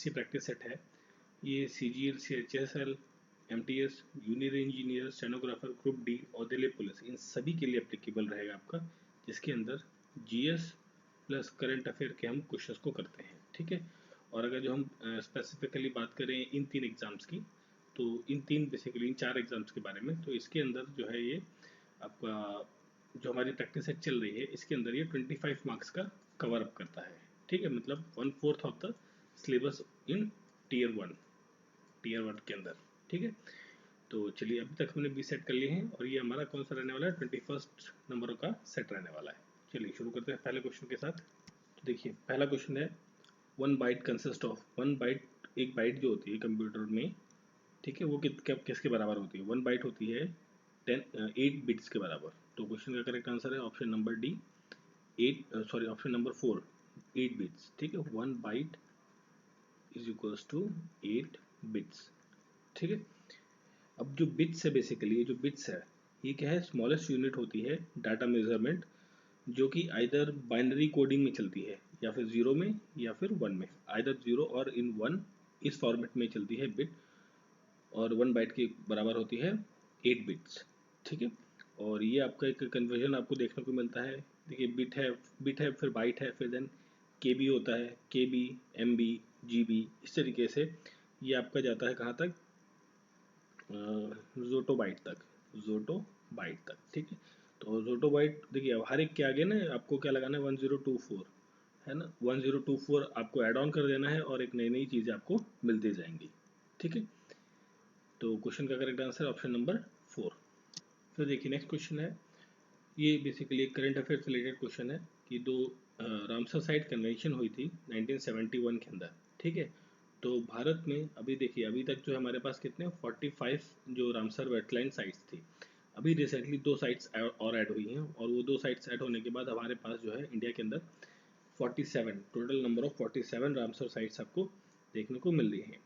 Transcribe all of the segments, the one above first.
80 practice set है। ये CGL, CHSL, MTS, junior engineer, stenographer, group D और Delhi police, इन सभी के लिए एप्लीकेबल रहेगा आपका, जिसके अंदर GS प्लस करंट अफेयर के हम क्वेश्चंस को करते हैं। ठीक है। और अगर जो हम स्पेसिफिकली बात करें इन 3 एग्जाम्स की, तो इन 3 बेसिकली इन 4 एग्जाम्स के बारे में, तो इसके अंदर जो है ये आपका जो हमारी प्रैक्टिस सेट चल रही है, इसके अंदर ये 25 मार्क्स का कवर अप करता है। ठीक है, मतलब 1/4 of the syllabus in tier 1 के अंदर। ठीक है, तो चलिए अभी तक हमने 20 सेट कर लिए हैं और ये हमारा कौन सा रहने वाला है, 21 नंबर का सेट रहने वाला है। चलिए शुरू करते हैं पहले क्वेश्चन के साथ। तो देखिए पहला क्वेश्चन है, 1 बाइट कंसिस्ट ऑफ, 1 बाइट, एक बाइट जो होती है कंप्यूटर में, ठीक है, वो किसके बराबर होती है? 1 बाइट होती है 8 बिट्स के बराबर। तो क्वेश्चन का करेक्ट आंसर है option number D, 8 option number 4, 8 bits. ठीक है, 1 byte is equals to 8 bits. ठीक है, अब जो बिट्स है, बेसिकली ये जो बिट्स है ये क्या है, स्मॉलेस्ट यूनिट होती है डाटा मेजरमेंट, जो कि आइदर बाइनरी कोडिंग में चलती है या फिर 0 में या फिर 1 में, आइदर 0 और इन 1, इस फॉर्मेट में चलती है बिट, और 1 बाइट के बराबर होती है 8 बिट्स। ठीक है, और ये आपका एक कन्वर्जन आपको देखने को मिलता है। देखिए बिट है फिर बाइट है, फिर देन केबी होता है, केबी, एमबी, जीबी, इस तरीके से ये आपका जाता है कहाँ तक, जोटो बाइट तक, जोटो बाइट तक। ठीक है, तो जोटो बाइट देखिए अब हर एक के आगे ना आपको क्या लगाना है, 1024 है ना, 1024 आपको ऐड ऑन कर देना है और एक नई नई चीज़ें आपको मिलती जाएंगी। ठीक है, तो क्वेश्चन का करेक्ट आंसर ऑप्शन नंबर 4। फिर देखिए नेक्स्ट क्वेश्चन है, ये बेसिकली एक करंट अफेयर से रिलेटेड क्वेश्चन है कि दो रामसर साइट कन्वेंशन हुई थी 1971 के अंदर। ठीक है, तो भारत में अभी देखिए अभी तक जो हमारे पास कितने 45 जो रामसर वेटलैंड साइट्स थी, अभी रिसेंटली 2 साइट्स और ऐड हुई हैं, और वो 2 साइट्स ऐड होने के बाद हमारे पास जो है इंडिया के अंदर 47, total number of 47 Ramsar sites आपको देखने को मिल रही हैं।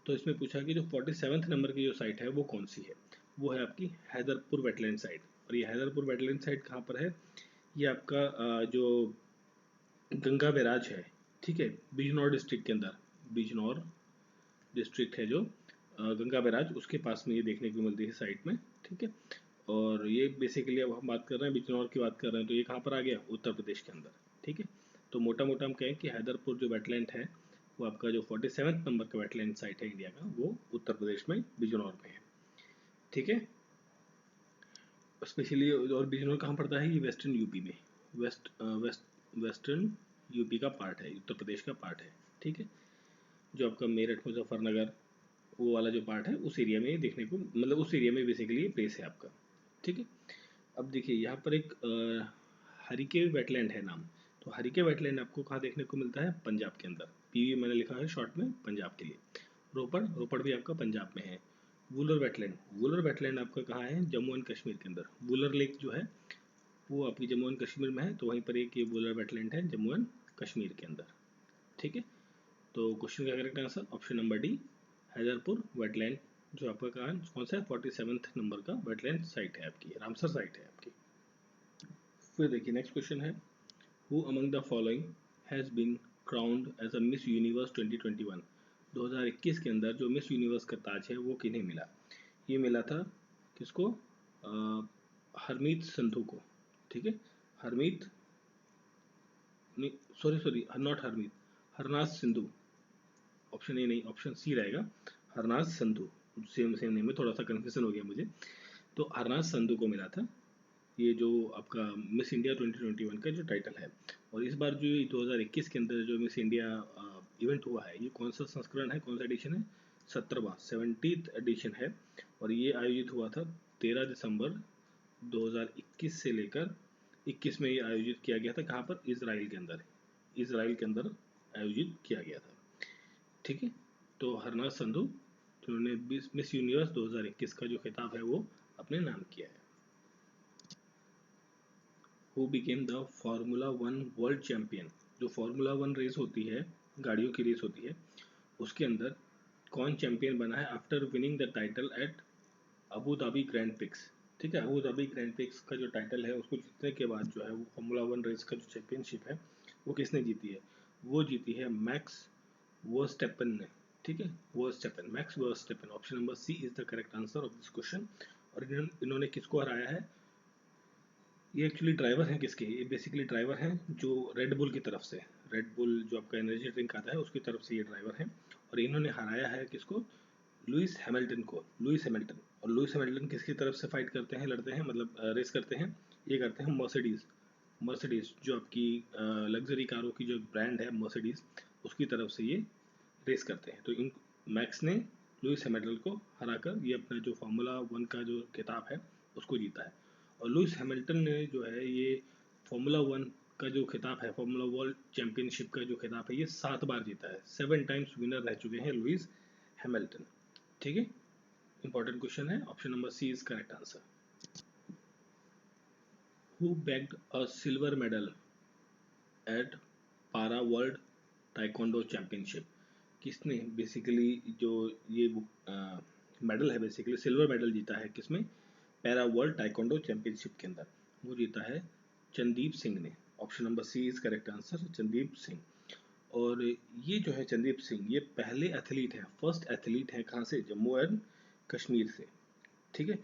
तो इसमें पूछा कि जो 47th नंबर की जो साइट है वो कौन सी है, वो है आपकी हैदरपुर वेटलैंड साइट। और ये हैदरपुर वेटलैंड साइट कहाँ पर है, ये आपका जो गंगा बैराज है, ठीक है, बिजनौर डिस्ट्रिक्ट के अंदर, बिजनौर डिस्ट्रिक्ट है जो गंगा बैराज, उसके पास में ये देखने को मिलती है साइट में। ठीक है, और ये बेसिकली अब हम बात कर रहे हैं बिजनौर की बात कर रहे हैं, तो ये कहाँ पर आ गया, उत्तर प्रदेश के अंदर। ठीक है, तो मोटा मोटा हम कहें कि हैदरपुर जो वेटलैंड है वो आपका जो 47th नंबर का वेटलैंड साइट है इंडिया का, वो उत्तर प्रदेश में बिजनौर में है। ठीक है, स्पेशली, और बिजनौर कहाँ पड़ता है, ये वेस्टर्न यूपी में, वेस्टर्न यूपी का पार्ट है, उत्तर प्रदेश का पार्ट है। ठीक है, जो आपका मेरठ, मुजफ्फरनगर, वो वाला जो पार्ट है उस एरिया में देखने को, मतलब उस एरिया में बेसिकली ये प्लेस है आपका। ठीक है, अब देखिए यहाँ पर एक हरिके वेटलैंड है नाम, तो हरिके वेटलैंड आपको कहाँ देखने को मिलता है, पंजाब के अंदर, पीवी मैंने लिखा है शॉर्ट में पंजाब के लिए। रोपड़ भी आपका पंजाब में है। वुलर वेटलैंड आपका कहाँ है, जम्मू एंड कश्मीर के अंदर। वुलर लेक जो है वो आपकी जम्मू एंड कश्मीर में है, तो वहीं पर एक ये वुलर वेटलैंड है जम्मू एंड कश्मीर के अंदर। ठीक है, तो क्वेश्चन का correct answer option number D, Haiderpur wetland, जो आपका कौन सा है, 47th नंबर का वेटलैंड साइट है आपकी, रामसर साइट है आपकी। फिर देखिए नेक्स्ट क्वेश्चन है, who among the following has been crowned as a Miss Universe 2021। 2021 के अंदर जो मिस यूनिवर्स का ताज है वो किन्हें मिला, ये मिला था किसको, हरमीत संधू को। ठीक है, Harmeet, sorry not Harmeet, Harnaaz Sindhu, option A नहीं, ऑप्शन सी रहेगा, Harnaaz Sandhu, same same name में थोड़ा सा कन्फ्यूजन हो गया मुझे। तो हरनाज संधू को मिला था ये जो आपका मिस इंडिया 2021 का जो टाइटल है। और इस बार जो 2021 के अंदर जो मिस इंडिया इवेंट हुआ है, ये कौन सा संस्करण है, कौन सा एडिशन है, 70th एडिशन है, और ये आयोजित हुआ था 13 दिसंबर 2021 से लेकर 21 में ये आयोजित किया गया था, कहाँ पर, इसराइल के अंदर, इसराइल के अंदर आयोजित किया गया था। ठीक है, तो हरनाज संधू जिन्होंने मिस यूनिवर्स 2021 का जो खिताब है वो अपने नाम किया है। Who became the formula 1 world champion, जो फार्मूला 1 रेस होती है, गाड़ियों की रेस होती है, उसके अंदर कौन चैंपियन बना है after winning the title at Abu Dhabi grand prix. ठीक है, अबू धाबी ग्रैंड प्रिक्स का जो टाइटल है उसको जीतने के बाद जो है वो फार्मूला 1 रेस का जो चैंपियनशिप है वो किसने जीती है, वो जीती है मैक्स वर्स्टेपन ने, ठीक है, Verstappen, Max Verstappen. Option number C is the correct answer of this question. और इन्होंने किसको हराया है? ये एक्चुअली ड्राइवर हैं किसके? ये बेसिकली ड्राइवर हैं जो रेड बुल की तरफ से, रेड बुल जो आपका एनर्जी ड्रिंक आता है उसकी तरफ से ये ड्राइवर हैं। और इन्होंने हराया है किसको? लुइस हैमिल्टन को, लुइस हैमिल्टन। और लुइस हैमिल्टन किसकी तरफ से फाइट करते हैं, लड़ते हैं, मतलब रेस करते हैं? ये करते हैं मर्सिडीज, मर्सिडीज जो आपकी लग्जरी कारों की जो ब्रांड है मर्सिडीज, उसकी तरफ से ये रेस करते हैं। तो इन मैक्स ने लुइस हैमिल्टन को हराकर ये अपना जो फार्मूला वन का जो खिताब है उसको जीता है। और लुइस हैमिल्टन ने जो है ये फार्मूला वन का जो खिताब है, फार्मूला वर्ल्ड चैंपियनशिप का जो खिताब है, ये 7 बार जीता है। 7 टाइम्स विनर रह चुके हैं लुइस हैमिल्टन, ठीक है। इंपॉर्टेंट क्वेश्चन है, option number C is correct answer. Who bagged a silver medal at Para World Taekwondo Championship? किसने बेसिकली जो ये मेडल है, बेसिकली सिल्वर मेडल जीता है किसमें? पैरा वर्ल्ड ताइक्वांडो चैंपियनशिप के अंदर। वो जीता है चंदीप सिंह ने। Option number C is correct answer, Chandeep Singh. और ये जो है चंदीप सिंह, ये पहले एथलीट हैं, फर्स्ट एथलीट हैं कहाँ से? जम्मू एंड कश्मीर से, ठीक है।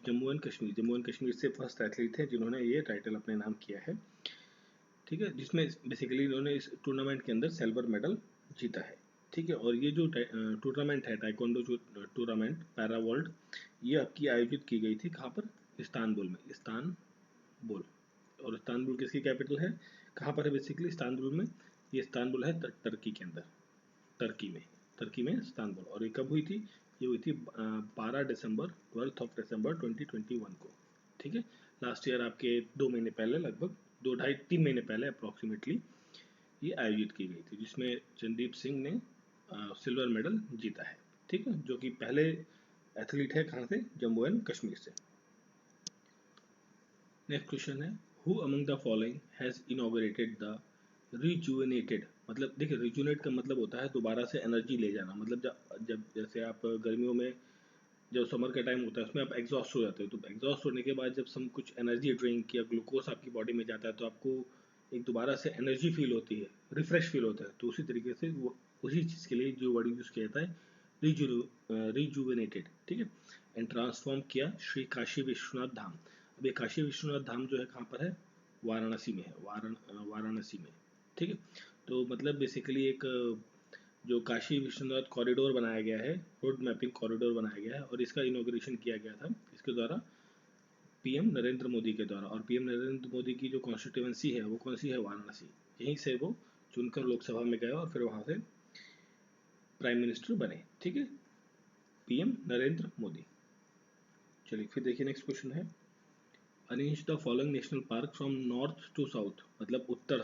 जम्मू एंड कश्मीर से फर्स्ट एथलीट थे जिन्होंने ये टाइटल अपने नाम किया है, ठीक है। जिसमें बेसिकली इन्होंने इस टूर्नामेंट के अंदर सिल्वर मेडल जीता है, ठीक है। और ये जो टूर्नामेंट है ताइक्वांडो जो टूर्नामेंट पैरा वर्ल्ड, ये आपकी आयोजित की गई थी कहाँ पर? इस्तानबुल में, इस्तानबुल। और इस्तानबुल किसकी कैपिटल है? कहाँ पर है बेसिकली इस्तानबुल में? ये इस्तानबुल है टर्की के अंदर, टर्की में, टर्की में इस्तानबुल। और ये कब हुई थी? ये हुई थी 12 दिसंबर, 12 दिसंबर 2021 को, ठीक है। लास्ट ईयर आपके 2 महीने पहले, लगभग 2 ढाई 3 महीने पहले अप्रॉक्सीमेटली ये आयोजित की गई थी, जिसमें चंदीप सिंह ने सिल्वर मेडल जीता है, ठीक है, जो कि पहले एथलीट है कहाँ से? जम्मू एंड कश्मीर से। नेक्स्ट क्वेश्चन है, who among the following has inaugurated the rejuvenated? मतलब देखिए, रिजुवेनेट का मतलब होता है दोबारा से एनर्जी ले जाना। मतलब जब जब जैसे आप गर्मियों में, जब समर का टाइम होता है उसमें आप एग्जॉस्ट हो जाते हो, तो एग्जॉस्ट होने के बाद जब सम कुछ एनर्जी ड्रिंक या ग्लूकोज आपकी बॉडी में जाता है तो आपको एक दोबारा से एनर्जी फील होती है, रिफ्रेश फील होता है। तो उसी तरीके से वो उसी चीज़ के लिए जो वर्ड यूज़ किया जाता है, रिजुवेनेटेड, ठीक है। एंड ट्रांसफॉर्म किया श्री काशी विश्वनाथ धाम। अब ये काशी विश्वनाथ धाम जो है कहाँ पर है? वाराणसी में है, वाराणसी में, ठीक है। तो मतलब बेसिकली एक जो काशी विश्वनाथ कॉरिडोर बनाया गया है, रोड मैपिंग कॉरिडोर बनाया गया है, और इसका इनॉग्रेशन किया गया था इसके द्वारा, पीएम नरेंद्र मोदी के द्वारा। और पीएम नरेंद्र मोदी की जो कॉन्स्टिट्यूएंसी है वो कौन सी है? वाराणसी। यहीं से वो चुनकर लोकसभा में गए और फिर वहाँ से प्राइम मिनिस्टर बने, ठीक है, पीएम नरेंद्र मोदी। चलिए फिर देखिए, नेक्स्ट क्वेश्चन है, arrange the following national park from north to south. मतलब उत्तर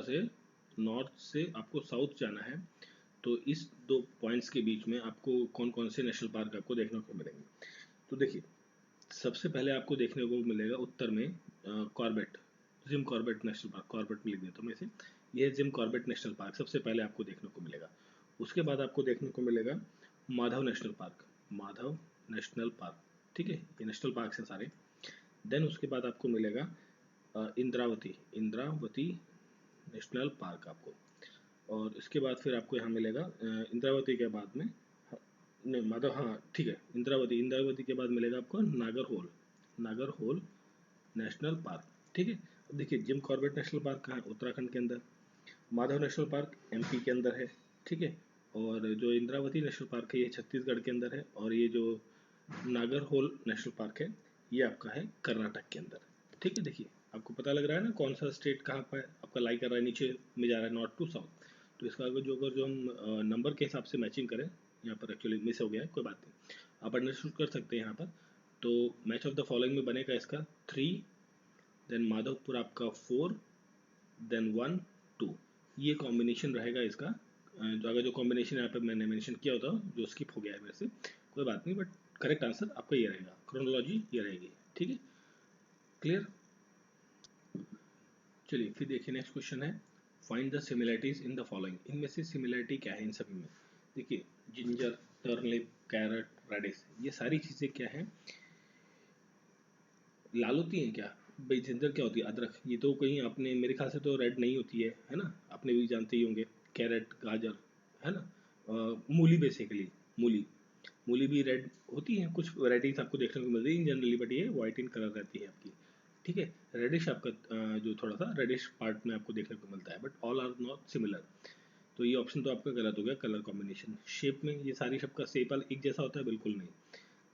से नॉर्थ से आपको साउथ जाना है, तो इस 2 पॉइंट्स के बीच में आपको कौन कौन से नेशनल पार्क आपको देखने को मिलेंगे? तो देखिए, सबसे पहले आपको देखने को मिलेगा उत्तर में Corbett, Jim Corbett national park, Corbett में लिख देता हूँ मैं इसे। यह जिम कॉर्बेट नेशनल पार्क सबसे पहले आपको देखने को मिलेगा। उसके बाद आपको देखने को मिलेगा Madhav national park, Madhav national park, ठीक है, ये नेशनल पार्क हैं सारे। देन उसके बाद आपको मिलेगा इंद्रावती, इंद्रावती नेशनल पार्क आपको। और इसके बाद फिर आपको यहाँ मिलेगा इंद्रावती के बाद में, नहीं माधव, हाँ ठीक है, इंद्रावती के बाद मिलेगा आपको नागरहोल, नागरहोल नेशनल पार्क, ठीक है। अब देखिए, जिम कॉर्बेट नेशनल पार्क कहाँ है? उत्तराखंड के अंदर। माधव नेशनल पार्क एमपी के अंदर है, ठीक है। और जो इंद्रावती नेशनल पार्क है ये छत्तीसगढ़ के अंदर है। और ये जो नागरहोल नेशनल पार्क है ये आपका है कर्नाटक के अंदर, ठीक है। देखिए, आपको पता लग रहा है ना कौन सा स्टेट कहाँ पर आपका लाई कर रहा है, नीचे में जा रहा है, नॉर्थ टू साउथ। तो इसका अगर जो हम नंबर के हिसाब से मैचिंग करें, यहाँ पर एक्चुअली मिस हो गया है, कोई बात नहीं, आप अंडरस्टूड कर सकते हैं यहाँ पर। तो मैच ऑफ द फॉलोइंग में बनेगा इसका 3, देन माधवपुर आपका 4, देन 1 2, ये कॉम्बिनेशन रहेगा इसका। जो अगर जो कॉम्बिनेशन यहाँ पे मैंने मेंशन किया होता जो स्किप हो गया है मेरे से, कोई बात नहीं, बट करेक्ट आंसर आपका ये रहेगा, क्रोनोलॉजी ये रहेगी, ठीक है, क्लियर। चलिए फिर देखिए, नेक्स्ट क्वेश्चन है, find the similarities in the following. इनमें से सिमिलरिटी क्या है इन सभी में? देखिए, जिंजर, टर्निप, कैरेट, रेडिस, ये सारी चीज़ें क्या है? लाल होती हैं क्या? भाई जिंजर क्या होती है? अदरक। ये तो कहीं आपने, मेरे ख्याल से तो रेड नहीं होती है ना, आपने भी जानते ही होंगे। कैरेट, गाजर, है ना। मूली बेसिकली, मूली मूली भी रेड होती है, कुछ वैराइटीज आपको देखने को मिलती है जनरली, बट ये वाइट इन कलर रहती है आपकी, ठीक है। रेडिश आपका जो थोड़ा सा रेडिश पार्ट में आपको देखने को मिलता है, but all are not similar. तो ये ऑप्शन तो आपका गलत हो गया, कलर कॉम्बिनेशन। शेप में ये सारी सबका शेप एक जैसा होता है, बिल्कुल नहीं।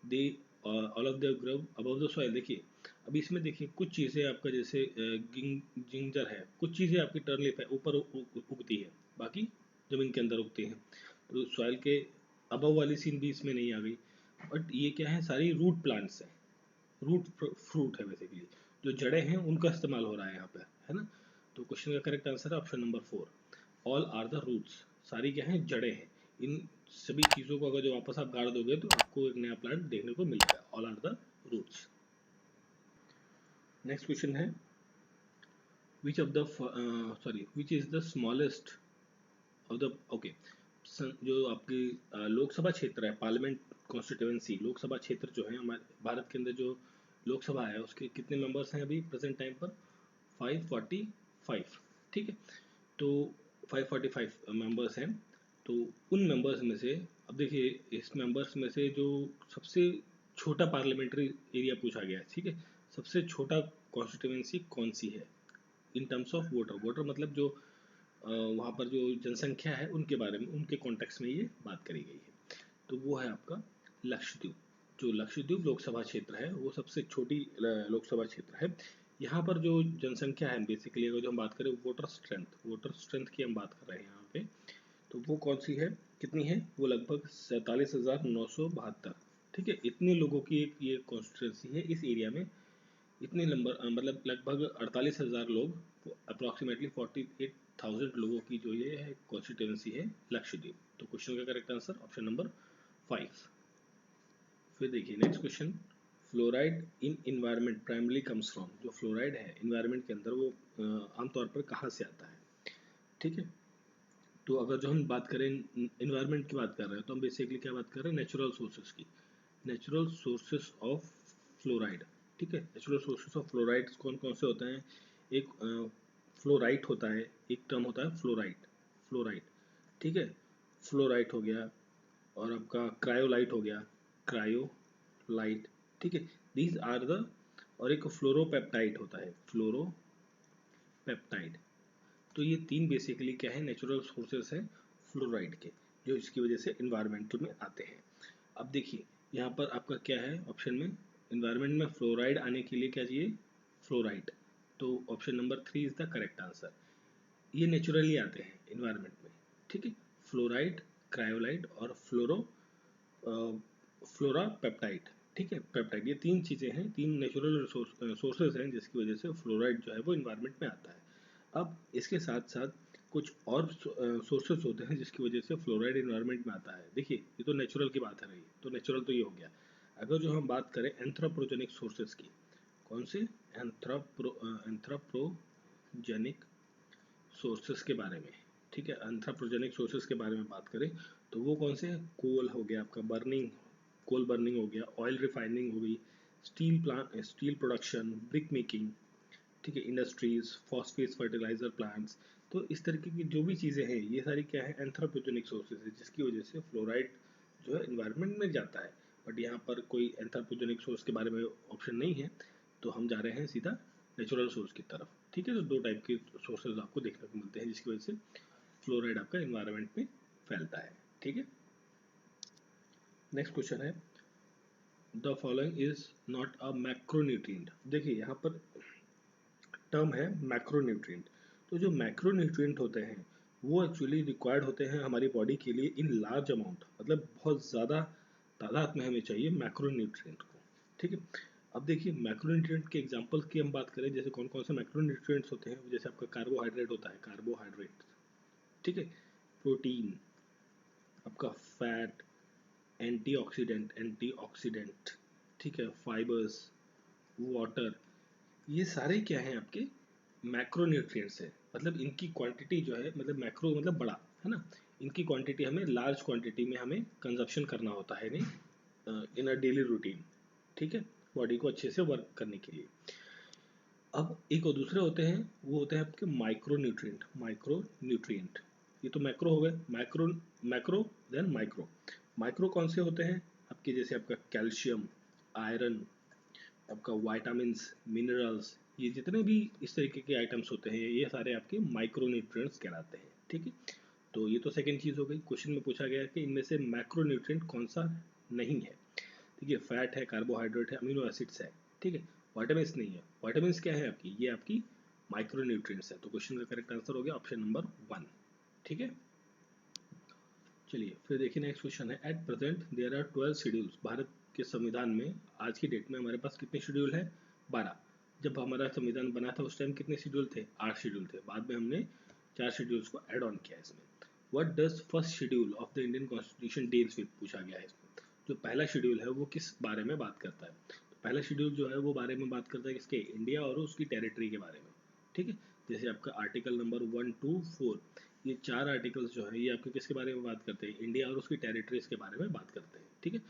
They all of the grow above the soil. देखिए अब इसमें देखिए कुछ चीज़ें आपका जैसे जिंजर है, कुछ चीज़ें आपकी टर्नलिप है ऊपर उगती है, बाकी ज़मीन के अंदर उगती हैं। तो सॉइल के अबव वाली सीन भी इसमें नहीं आ गई। बट ये क्या है, सारी रूट प्लांट्स है, रूट फ्रूट है बेसिकली, जो जड़ें हैं उनका इस्तेमाल हो रहा है यहाँ पे, है ना। तो क्वेश्चन का करेक्ट आंसर है option number 4, all are the roots. सारी क्या है, जड़ें हैं। इन सभी चीज़ों को अगर जो वापस आप गाड़ दोगे तो आपको एक नया प्लांट देखने को मिलेगा। All are the roots. Next question है, which of the sorry which is the smallest of the, okay, जो आपकी लोकसभा क्षेत्र है, पार्लियामेंट कॉन्स्टिट्यूएंसी, लोकसभा क्षेत्र जो है हमारे भारत के अंदर, जो लोकसभा है उसके कितने मेंबर्स हैं अभी प्रेजेंट टाइम पर, 545, ठीक है। तो 545 मेंबर्स हैं। तो उन मेंबर्स में से, अब देखिए इस मेंबर्स में से जो सबसे छोटा पार्लियामेंट्री एरिया पूछा गया है, ठीक है, सबसे छोटा कॉन्स्टिट्यूएंसी कौन सी है in terms of voter, voter मतलब जो वहाँ पर जो जनसंख्या है उनके बारे में, उनके कॉन्टेक्स्ट में ये बात करी गई है। तो वो है आपका लक्षद्वीप। जो लक्षद्वीप लोकसभा क्षेत्र है वो सबसे छोटी लोकसभा क्षेत्र है। यहाँ पर जो जनसंख्या है बेसिकली, अगर जो हम बात करें वोटर स्ट्रेंथ की हम बात कर रहे हैं यहाँ पे, तो वो कौन सी है, कितनी है, वो लगभग 47,972, ठीक है। इतने लोगों की एक ये कॉन्स्टिट्यूंसी है इस एरिया में। इतने नंबर मतलब लगभग 48,000 लोग, अप्रॉक्सीमेटली 48,000 लोगों की जो ये है कॉन्स्टिट्यूंसी है लक्षद्वीप। तो क्वेश्चन का करेक्ट आंसर ऑप्शन नंबर 5। फिर देखिए next question, fluoride in environment primary comes from. जो फ्लोराइड है इन्वायरमेंट के अंदर वो आमतौर पर कहाँ से आता है, ठीक है। तो अगर जो हम बात करें इन्वायरमेंट की बात कर रहे हैं, तो हम बेसिकली क्या बात कर रहे हैं, नेचुरल सोर्सेज की, नेचुरल सोर्सेज ऑफ फ्लोराइड, ठीक है। नेचुरल सोर्सेज ऑफ फ्लोराइड कौन कौन से होते हैं, एक फ्लोराइट होता है, एक टर्म होता है फ्लोराइट, फ्लोराइट, ठीक है, फ्लोराइट हो गया, और आपका क्रायोलाइट हो गया, क्रायोलाइट, ठीक है। दीज आर द, और एक फ्लोरोपेप्टाइड होता है, फ्लोरोपेप्टाइड। तो ये तीन बेसिकली क्या है, नेचुरल सोर्सेस हैं फ्लोराइड के, जो इसकी वजह से इन्वायरमेंटल में आते हैं। अब देखिए यहाँ पर आपका क्या है ऑप्शन में, इन्वायरमेंट में फ्लोराइड आने के लिए क्या चाहिए, फ्लोराइड। तो option number 3 is the correct answer. ये नेचुरली आते हैं इन्वायरमेंट में, ठीक है। फ्लोराइड, क्रायोलाइड और फ्लोरा पेप्टाइड, ठीक है, पेप्टाइड, ये तीन चीज़ें हैं, तीन नेचुरल सोर्सेज हैं जिसकी वजह से फ्लोराइड जो है वो इन्वायरमेंट में आता है। अब इसके साथ साथ कुछ और सोर्सेज होते हैं जिसकी वजह से फ्लोराइड इन्वायरमेंट में आता है। देखिए ये तो नेचुरल की बात है रही, तो नेचुरल तो ये हो गया। अगर जो हम बात करें एंथ्रोपोजेनिक सोर्सेज की, कौन से, एंथ्रोपोजेनिक सोर्सेज के बारे में, ठीक है, एंथ्रोपोजेनिक सोर्सेज के बारे में बात करें तो वो कौन से हैं, कोल हो गया आपका, बर्निंग, कोल बर्निंग हो गया, ऑयल रिफाइनिंग हो गई, steel plant, steel production, brick making, ठीक है, इंडस्ट्रीज, फॉस्फेट्स फर्टिलाइजर प्लांट्स। तो इस तरीके की जो भी चीज़ें हैं ये सारी क्या है, एंथ्रोपोजेनिक सोर्सेज है, जिसकी वजह से फ्लोराइड जो है इन्वायरमेंट में जाता है। बट यहाँ पर कोई एंथ्रोपोजेनिक सोर्स के बारे में ऑप्शन नहीं है, तो हम जा रहे हैं सीधा नेचुरल सोर्स की तरफ, ठीक है। तो दो टाइप के सोर्सेज आपको देखने को मिलते हैं जिसकी वजह से फ्लोराइड आपका इन्वायरमेंट में फैलता है, ठीक है। नेक्स्ट क्वेश्चन है, the following is not a macronutrient. देखिए यहाँ पर टर्म है मैक्रोन्यूट्रिएंट। तो जो मैक्रोन्यूट्रिएंट होते हैं वो एक्चुअली रिक्वायर्ड होते हैं हमारी बॉडी के लिए इन लार्ज अमाउंट, मतलब बहुत ज़्यादा तादाद में हमें चाहिए मैक्रोन्यूट्रिएंट को, ठीक है। अब देखिए मैक्रोन्यूट्रिएंट के एग्जांपल की हम बात करें, जैसे कौन कौन से मैक्रोन्यूट्रिएंट्स होते हैं, जैसे आपका कार्बोहाइड्रेट होता है, कार्बोहाइड्रेट, ठीक है, प्रोटीन, आपका फैट, एंटीऑक्सीडेंट, ठीक है, फाइबर्स, वाटर, ये सारे क्या हैं आपके मैक्रोन्यूट्रिएंट्स है। मतलब इनकी क्वांटिटी जो है, मतलब मैक्रो मतलब बड़ा, है ना, इनकी क्वांटिटी हमें लार्ज क्वांटिटी में हमें कंजप्शन करना होता है नहीं इन अ डेली रूटीन, ठीक है, बॉडी को अच्छे से वर्क करने के लिए। अब एक और दूसरे होते हैं, वो होते हैं आपके माइक्रो न्यूट्रिएंट, माइक्रो न्यूट्रिएंट, ये तो मैक्रो हो गए, macro macro then micro. Micro कौन से होते हैं आपके, जैसे आपका कैल्शियम, आयरन, आपका वाइटामिन्स, मिनरल्स, ये जितने भी इस तरीके के आइटम्स होते हैं ये सारे आपके माइक्रोन्यूट्रिएंट्स कहलाते हैं, ठीक है। तो ये तो सेकंड चीज़ हो गई। क्वेश्चन में पूछा गया है कि इनमें से मैक्रोन्यूट्रिएंट कौन सा नहीं है, ठीक है। फैट है, कार्बोहाइड्रेट है, अमीनो एसिड्स है, ठीक है। वाइटामिन्स नहीं है। वाइटामिन्स क्या है आपकी, ये आपकी माइक्रोन्यूट्रिएंट्स है। तो क्वेश्चन का करेक्ट आंसर हो गया ऑप्शन नंबर 1, ठीक है। चलिए फिर देखिए नेक्स्ट क्वेश्चन है, at present there are 12 schedules. Bharat के संविधान में आज की डेट में हमारे पास कितने शेड्यूल है, 12। जब हमारा संविधान बना था उस टाइम कितने शेड्यूल थे, 8 शेड्यूल थे। बाद में हमने 4 शेड्यूल्स को ऐड ऑन किया इसमें। What does first schedule of the Indian constitution deals with, पूछा गया है इसमें। जो पहला शेड्यूल है वो किस बारे में बात करता है, तो पहला शेड्यूल जो है वो बारे में बात करता है किसके, इंडिया और उसकी टेरिटरी के बारे में, ठीक है। जैसे आपका आर्टिकल नंबर 1 to 4, ये 4 आर्टिकल्स जो है ये आपके किसके बारे में बात करते हैं, इंडिया और उसकी टेरिटरीज के बारे में बात करते हैं, ठीक है।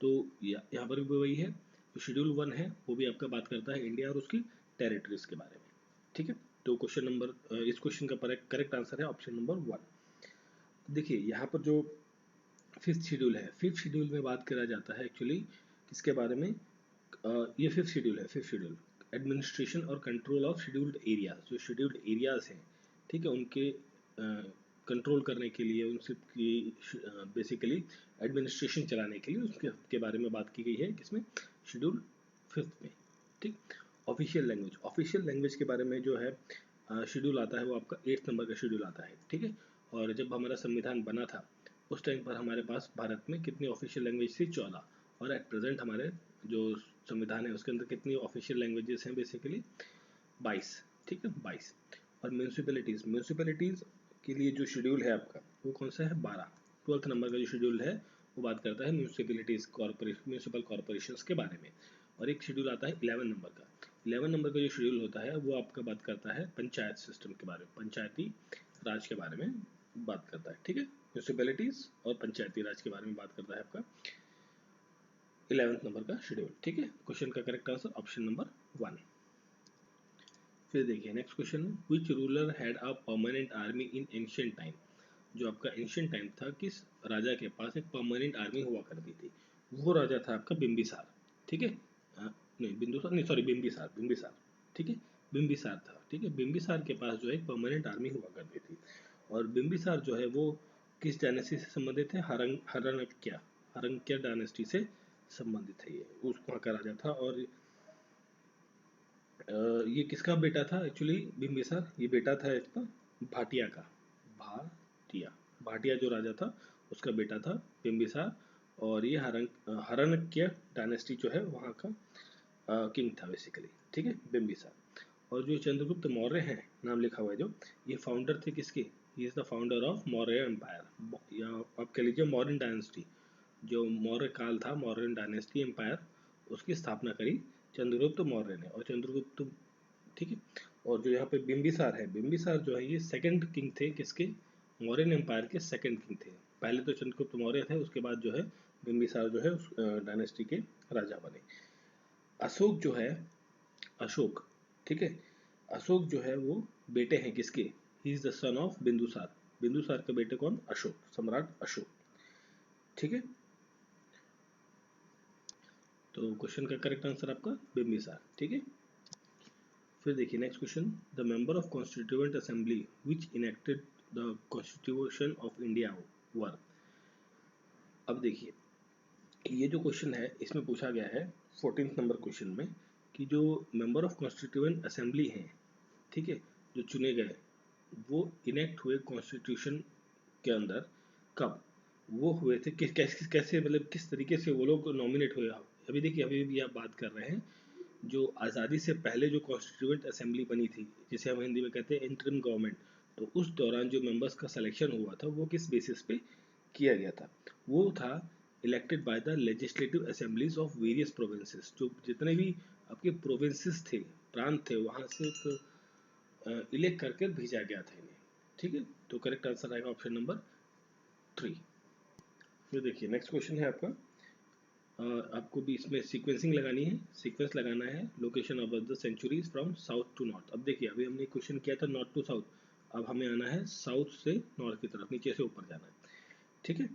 तो यहाँ पर भी वही है, जो शेड्यूल 1 है वो भी आपका बात करता है इंडिया और उसकी टेरिटरीज के बारे में, ठीक है। तो क्वेश्चन नंबर, इस क्वेश्चन का करेक्ट आंसर है ऑप्शन नंबर 1। देखिए यहाँ पर जो फिफ्थ शेड्यूल है, फिफ्थ शेड्यूल में बात करा जाता है एक्चुअली किसके बारे में, ये फिफ्थ शेड्यूल है, फिफ्थ शेड्यूल एडमिनिस्ट्रेशन और कंट्रोल ऑफ शेड्यूल्ड एरियाज। जो शेड्यूल्ड एरियाज हैं, ठीक है, उनके कंट्रोल करने के लिए, उनसे बेसिकली एडमिनिस्ट्रेशन चलाने के लिए उसके के बारे में बात की गई है किसमें, शेड्यूल फिफ्थ में, ठीक। ऑफिशियल लैंग्वेज के बारे में जो है शेड्यूल आता है वो आपका 8 नंबर का शेड्यूल आता है, ठीक है। और जब हमारा संविधान बना था उस टाइम पर हमारे पास भारत में कितनी ऑफिशियल लैंग्वेज थी, 14। और एट प्रेजेंट हमारे जो संविधान है उसके अंदर कितनी ऑफिशियल लैंग्वेजेस हैं, बेसिकली 22, ठीक है, 22। और म्यूनसिपैलिटीज़ के लिए जो शेड्यूल है आपका वो कौन सा है, 12। 12th नंबर का जो शेड्यूल है वो बात करता है म्यूनसिपल कॉरपोरेशंस के बारे में। और एक शेड्यूल आता है 11 नंबर का। 11 नंबर का जो शेड्यूल होता है वो आपका बात करता है पंचायत सिस्टम के बारे में, पंचायती राज के बारे में बात करता है, ठीक है। म्यूनसिपैलिटीज़ और पंचायती राज के बारे में बात करता है आपका 11th नंबर का शेड्यूल, ठीक है। क्वेश्चन का करेक्ट आंसर ऑप्शन नंबर 1। फिर देखिए next question, which ruler had a permanent army in ancient time. जो आपका एंशिएंट टाइम था, किस राजा के पास एक परमानेंट आर्मी हुआ करती थी, वो राजा था आपका बिंबिसार, ठीक है। नहीं बिंदुसार नहीं, सॉरी, बिंबिसार, बिंबिसार, ठीक है। बिंबिसार था, ठीक है। बिंबिसार के पास जो है एक परमानेंट आर्मी हुआ करती थी। और बिंबिसार जो है वो किस डायनेस्टी से संबंधित है, हरंक्या डायनेस्टी से संबंधित है, ये उस वहाँ का राजा था। और ये किसका बेटा था एक्चुअली, बिंबिसार, ये बेटा था इसका भाटिया का, भाटिया, भाटिया जो राजा था उसका बेटा था बिंबिसार। और ये हरणक्य डायनेस्टी जो है वहाँ का किंग था बेसिकली, ठीक है, बिंबिसार। और जो चंद्रगुप्त मौर्य हैं, नाम लिखा हुआ है जो, ये फाउंडर थे किसके, he is the founder of Maurya empire, या आप कह लीजिए मौर्यन डायनेस्टी। जो मौर्य काल था, मौर्यन डायनेस्टी एम्पायर, उसकी स्थापना करी चंद्रगुप्त मौर्य ने। और चंद्रगुप्त, ठीक है। और जो यहाँ पे बिंबिसार है, बिंबिसार जो है ये सेकंड किंग थे किसके, मौर्यन एम्पायर के सेकंड किंग थे। पहले तो चंद्रगुप्त मौर्य थे, उसके बाद जो है बिंबिसार जो है उस डायनेस्टी के राजा बने। अशोक जो है, अशोक, ठीक है, अशोक जो है वो बेटे हैं किसके, he is the son of Bindusara. Bindusara के बेटे कौन, अशोक, सम्राट अशोक, ठीक है। तो क्वेश्चन का करेक्ट आंसर आपका बिंबिसार, ठीक है। फिर देखिए next question, the member of constituent assembly which enacted the constitution of India were. अब देखिए ये जो क्वेश्चन है इसमें पूछा गया है 14th नंबर क्वेश्चन में कि जो मेंबर ऑफ कॉन्स्टिट्यूएंट असेंबली हैं, ठीक है, जो चुने गए, वो इनेक्ट हुए कॉन्स्टिट्यूशन के अंदर कब वो हुए थे, कैसे कैसे मतलब किस तरीके से वो लोग नॉमिनेट हुए। अभी देखिए अभी भी आप बात कर रहे हैं जो आज़ादी से पहले जो कॉन्स्टिट्यूएंट असेंबली बनी थी, जिसे हम हिंदी में कहते हैं इंटरिम गवर्नमेंट। तो उस दौरान जो मेंबर्स का सिलेक्शन हुआ था वो किस बेसिस पे किया गया था, वो था elected by the legislative assemblies of various provinces. जो जितने भी आपके प्रोविंसेस थे, प्रांत थे, वहाँ से एक इलेक्ट करके भेजा गया था इन्हें, ठीक है। तो करेक्ट आंसर आएगा ऑप्शन नंबर 3। फिर देखिए नेक्स्ट क्वेश्चन है आपका, आपको भी इसमें सीक्वेंसिंग लगानी है, सीक्वेंस लगाना है, location of the centuries from south to north. अब देखिए अभी हमने क्वेश्चन किया था नॉर्थ टू साउथ, अब हमें आना है साउथ से नॉर्थ की तरफ, नीचे से ऊपर जाना है, ठीक है।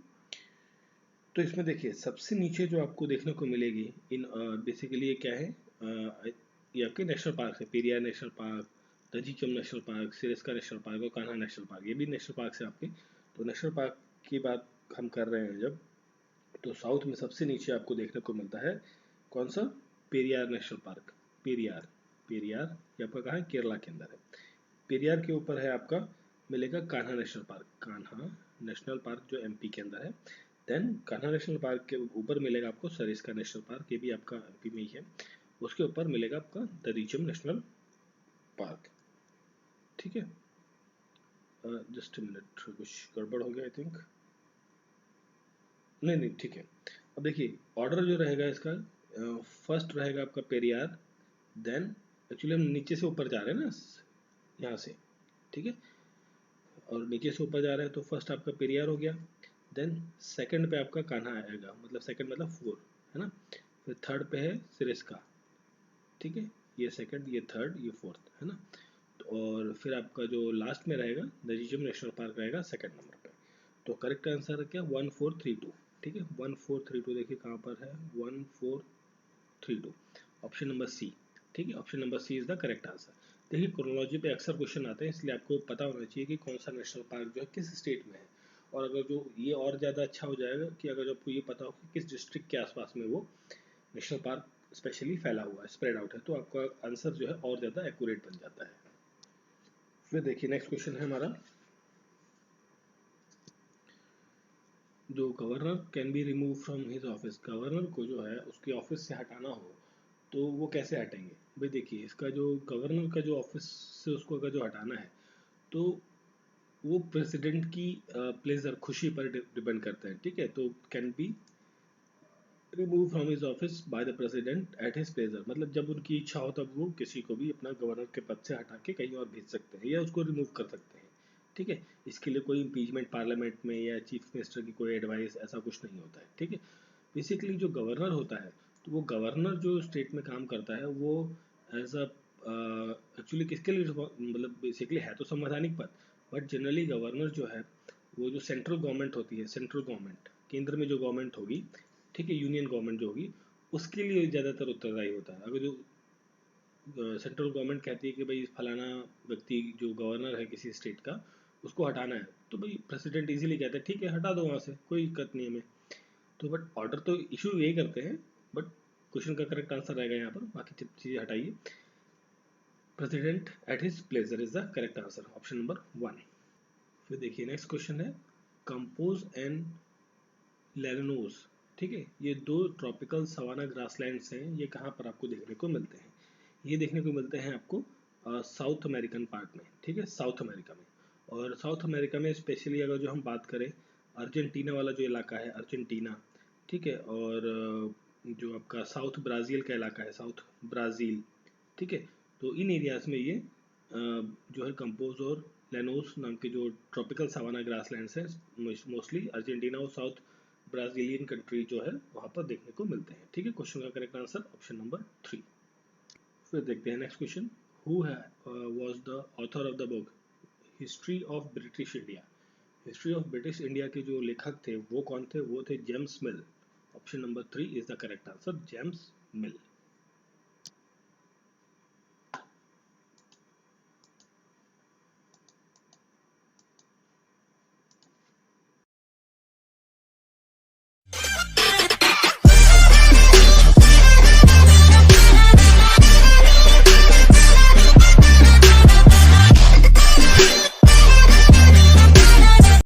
तो इसमें देखिए सबसे नीचे जो आपको देखने को मिलेगी इन बेसिकली ये क्या है, ये आपके नेशनल पार्क है, पेरियार नेशनल पार्क, दजीचम national park, Sariska national park और कान्हा नेशनल पार्क, ये भी नेशनल पार्क है आपके। तो नेशनल पार्क की बात हम कर रहे हैं जब, तो साउथ में सबसे नीचे आपको देखने को मिलता है कौन सा, पेरियार नेशनल पार्क। पेरियार, पेरियार ये आपका कहाँ है, केरला के अंदर है। पेरियार के ऊपर है आपका मिलेगा Kanha national park, Kanha national park जो एमपी के अंदर है। देन कान्हा नेशनल पार्क के ऊपर मिलेगा आपको सरिस्का नेशनल पार्क, ये भी आपका एमपी में ही है। उसके ऊपर मिलेगा आपका दरीचम नेशनल पार्क, ठीक है। जस्ट मिनट, कुछ गड़बड़ हो गया आई थिंक, नहीं नहीं ठीक है। अब देखिए ऑर्डर जो रहेगा इसका, फर्स्ट रहेगा आपका पेरियार, देन एक्चुअली हम नीचे से ऊपर जा रहे हैं ना यहाँ से, ठीक है, और नीचे से ऊपर जा रहे हैं तो फर्स्ट आपका पेरियार हो गया, देन सेकंड पे आपका कान्हा आएगा, मतलब सेकंड मतलब 4 है ना, फिर थर्ड पे है सिरिस्का, ठीक है, ये सेकंड ये थर्ड ये फोर्थ है ना। तो और फिर आपका जो लास्ट में रहेगा दजीचम नेशनल पार्क रहेगा सेकंड नंबर पे। तो करेक्ट आंसर है क्या, 1432, ठीक है, 1432 देखिए कहाँ पर है, 1432, ऑप्शन नंबर सी, ठीक है, option number C is the correct answer. देखिए क्रोनोलॉजी पे अक्सर क्वेश्चन आते हैं, इसलिए आपको पता होना चाहिए कि कौन सा नेशनल पार्क जो है किस स्टेट में है। और अगर जो ये और ज़्यादा अच्छा हो जाएगा कि अगर आपको ये पता हो कि किस डिस्ट्रिक्ट के आसपास में वो नेशनल पार्क स्पेशली फैला हुआ है, स्प्रेड आउट है, तो आपका आंसर जो है और ज़्यादा एक्यूरेट बन जाता है। फिर देखिए नेक्स्ट क्वेश्चन है हमारा, जो governor can be remove from his office, governor को जो है उसके ऑफिस से हटाना हो तो वो कैसे हटेंगे। भाई देखिए इसका जो गवर्नर का जो ऑफिस से उसको अगर जो हटाना है तो वो प्रेसिडेंट की प्लेजर, खुशी पर डिपेंड करता है, ठीक है। तो can be remove from his office by the president at his pleasure, मतलब जब उनकी इच्छा हो तब वो किसी को भी अपना गवर्नर के पद से हटा के कहीं और भेज सकते हैं या उसको रिमूव कर सकते हैं, ठीक है। इसके लिए कोई इम्पीचमेंट पार्लियामेंट में या चीफ मिनिस्टर की कोई एडवाइस ऐसा कुछ नहीं होता है, ठीक है। बेसिकली जो गवर्नर होता है, तो वो गवर्नर जो स्टेट में काम करता है वो एज अ एक्चुअली किसके लिए मतलब बेसिकली है तो संवैधानिक पद, बट जनरली गवर्नर जो है वो जो सेंट्रल गवर्नमेंट होती है, सेंट्रल गवर्नमेंट केंद्र में जो गवर्नमेंट होगी, ठीक है, यूनियन गवर्नमेंट जो होगी उसके लिए ज़्यादातर उत्तरदायी होता है। अगर जो सेंट्रल गवर्नमेंट कहती है कि भाई फलाना व्यक्ति जो गवर्नर है किसी स्टेट का उसको हटाना है, तो भाई प्रेसिडेंट इजीली कहता है ठीक है हटा दो वहाँ से, कोई दिक्कत नहीं है हमें। तो बट ऑर्डर तो इशू यही करते हैं, बट क्वेश्चन का करेक्ट आंसर रहेगा यहाँ पर, बाकी चीज़ें हटाइए। President at his pleasure is the correct answer, option number 1। फिर देखिए नेक्स्ट क्वेश्चन है, कंपोज एंड लेनोस, ठीक है, ये दो ट्रॉपिकल सवाना ग्रासलैंड्स हैं, ये कहाँ पर आपको देखने को मिलते हैं, ये देखने को मिलते हैं आपको साउथ अमेरिकन पार्ट में, ठीक है, साउथ अमेरिका में। और साउथ अमेरिका में स्पेशली अगर जो हम बात करें अर्जेंटीना वाला जो इलाका है, अर्जेंटीना, ठीक है, और जो आपका साउथ ब्राज़ील का इलाका है, साउथ ब्राज़ील, ठीक है। तो इन एरियाज़ में ये जो है कंपोज और लेनोस नाम के जो ट्रॉपिकल सवाना ग्रासलैंड्स हैं मोस्टली अर्जेंटीना और साउथ ब्राज़ीलियन कंट्री जो है वहाँ पर देखने को मिलते हैं, ठीक है। क्वेश्चन का करेक्ट आंसर ऑप्शन नंबर 3। फिर देखते हैं next question, who was the author of the book history of British India, history of British India के जो लेखक थे वो कौन थे, वो थे James mill, option number 3 is the correct answer, James mill.